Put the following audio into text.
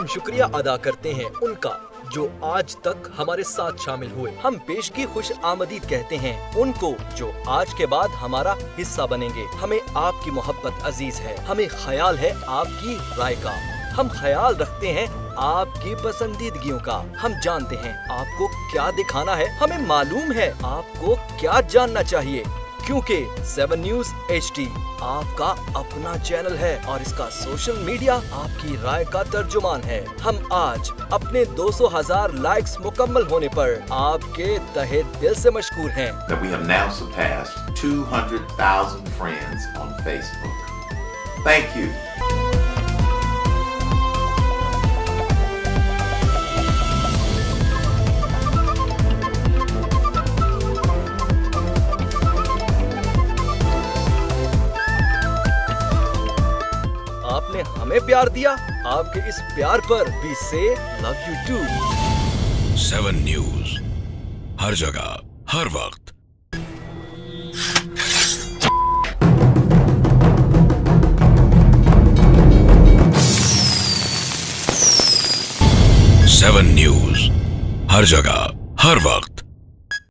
शुक्रिया अदा करते हैं उनका जो आज तक हमारे साथ शामिल हुए। हम पेश की खुश आमदीद कहते हैं उनको जो आज के बाद हमारा हिस्सा बनेंगे। हमें आपकी मोहब्बत अजीज है, हमें ख्याल है आपकी राय का, हम ख्याल रखते हैं आपकी पसंदीदगियों का। हम जानते हैं आपको क्या दिखाना है, हमें मालूम है आपको क्या जानना चाहिए, क्योंकि 7 न्यूज HD आपका अपना चैनल है और इसका सोशल मीडिया आपकी राय का तर्जुमान है। हम आज अपने 200,000 लाइक्स मुकम्मल होने पर आपके तहे दिल से मशकूर हैं। That we have now surpassed 200,000 friends on Facebook. Thank you. आपने हमें प्यार दिया, आपके इस प्यार पर वी से लव यू टू। 7 न्यूज, हर जगह, हर वक्त। सेवन न्यूज, हर जगह, हर वक्त।